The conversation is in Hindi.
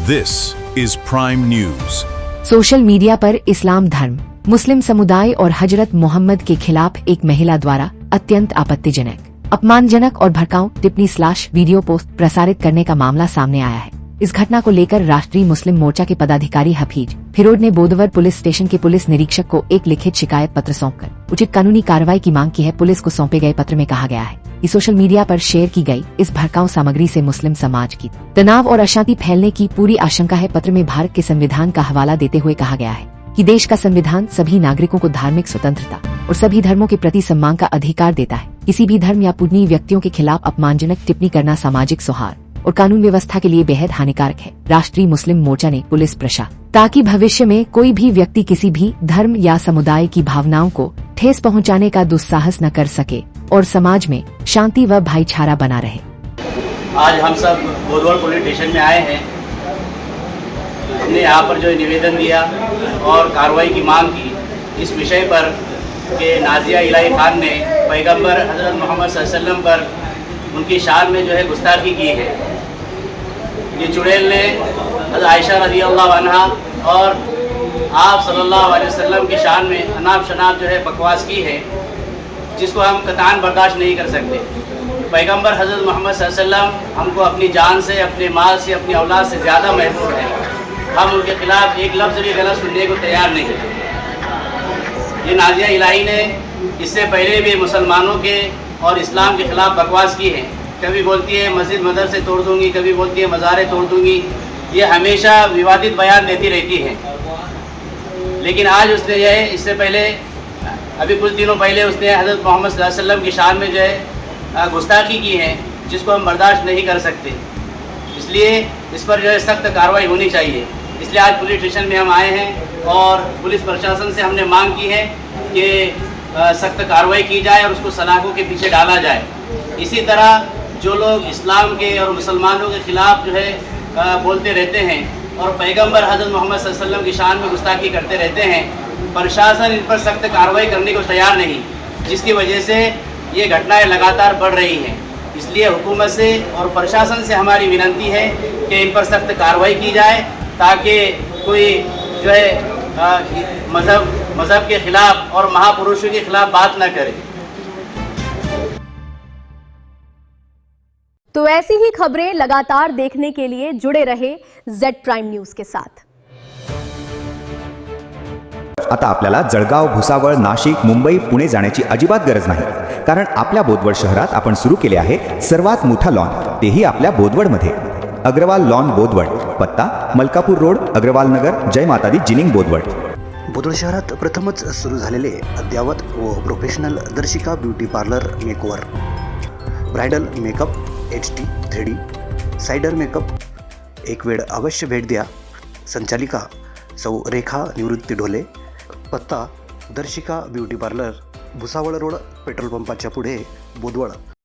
This is Prime News. Social media पर इस्लाम धर्म, मुस्लिम समुदाय और हजरत मोहम्मद के खिलाफ एक महिला द्वारा अत्यंत आपत्तिजनक, अपमानजनक और भड़काऊ टिप्पणी / वीडियो पोस्ट प्रसारित करने का मामला सामने आया है। इस घटना को लेकर राष्ट्रीय मुस्लिम मोर्चा के पदाधिकारी हफीज फिरोज ने बोदवर पुलिस स्टेशन के पुलिस निरीक्षक को एक लिखित शिकायत पत्र सौंपकर उचित कानूनी कार्रवाई की मांग की है। पुलिस को सौंपे गए पत्र में कहा गया है कि सोशल मीडिया पर शेयर की गई इस भड़काऊ सामग्री से मुस्लिम समाज की तनाव और अशांति फैलने की पूरी आशंका है। पत्र में भारत के संविधान का हवाला देते हुए कहा गया है कि देश का संविधान सभी नागरिकों को धार्मिक स्वतंत्रता और सभी धर्मों के प्रति सम्मान का अधिकार देता है। किसी भी धर्म या पूजनीय व्यक्तियों के खिलाफ अपमानजनक टिप्पणी करना सामाजिक सौहार्द और कानून व्यवस्था के लिए बेहद हानिकारक है। राष्ट्रीय मुस्लिम मोर्चा ने पुलिस प्रशासन ताकि भविष्य में कोई भी व्यक्ति किसी भी धर्म या समुदाय की भावनाओं को ठेस पहुंचाने का दुस्साहस न कर सके और समाज में शांति व भाईचारा बना रहे। आज हम सब बोदवर पुलिस स्टेशन में आए हैं। हमने यहाँ पर जो निवेदन दिया और कार्रवाई की मांग की इस विषय पर कि नाजिया इलाही खान ने पैगंबर हज़रत मोहम्मद सल्लल्लाहु अलैहि वसल्लम पर उनकी शान में जो है गुस्ताखी की है। ये चुड़ैल ने हज़रत आयशा रज़ियल्लाहु अन्हा और आप सल्लल्लाहु अलैहि वसल्लम की शान में अनाप शनाप जो है बकवास की है, जिसको हम कतान बर्दाश्त नहीं कर सकते। पैगंबर हज़रत मोहम्मद सल्लल्लाहु अलैहि वसल्लम हमको अपनी जान से, अपने माल से, अपनी औलाद से ज़्यादा महफूज है। हम उनके खिलाफ एक लफ्ज़ भी गलत सुनने को तैयार नहीं। ये नाजिया इलाही ने इससे पहले भी मुसलमानों के और इस्लाम के खिलाफ बकवास की है। कभी बोलती है मस्जिद मदरसे तोड़ दूंगी, कभी बोलती है मज़ारे तोड़ दूंगी। ये हमेशा विवादित बयान देती रहती है। लेकिन आज उसने जो है इससे पहले अभी कुछ दिनों पहले उसने हज़रत मोहम्मद सल्लल्लाहु अलैहि वसल्लम की शान में जो है गुस्ताखी की है, जिसको हम बर्दाश्त नहीं कर सकते। इसलिए इस पर जो है सख्त कार्रवाई होनी चाहिए। इसलिए आज पुलिस स्टेशन में हम आए हैं और पुलिस प्रशासन से हमने मांग की है कि सख्त कार्रवाई की जाए और उसको सलाखों के पीछे डाला जाए। इसी तरह जो लोग इस्लाम के और मुसलमानों के खिलाफ जो है बोलते रहते हैं और पैगंबर हज़रत मोहम्मद सल्लल्लाहु अलैहि वसल्लम की शान में गुस्ताखी करते रहते हैं, प्रशासन इन पर सख्त कार्रवाई करने को तैयार नहीं, जिसकी वजह से ये घटनाएं लगातार बढ़ रही हैं। इसलिए हुकूमत से और प्रशासन से हमारी विनती है कि इन पर सख्त कार्रवाई की जाए, ताकि कोई जो है मज़हब के खिलाफ और महापुरुषों के खिलाफ बात न करे। तो ऐसी ही खबरें लगातार देखने के लिए जुड़े रहे Z प्राइम न्यूज के साथ। आता आपल्याला जळगाव, भुसावळ, नाशिक, मुंबई, पुणे जाण्याची अजिबात गरज नाही, कारण आपल्या बोदवड शहरात आपण सुरू केले आहे सर्वात मोठा लॉन, तेही आपल्या बोदवडमध्ये। अग्रवाल लॉन बोदवड, पत्ता मलकापूर रोड, अग्रवाल नगर, जय मातादी, जिनिंग बोदवड। बोदवड शहरात प्रथमच सुरू झालेले अद्यावत व professional Darshika beauty parlour makeover, bridal makeup, HD, 3D, साइडर मेकअप। एक वेळ अवश्य भेट द्या। संचालिका सौ रेखा निवृत्ती ढोले, पत्ता Darshika beauty parlour, Bhusawal road, petrol पंपाच्या पुढे, बोदवड।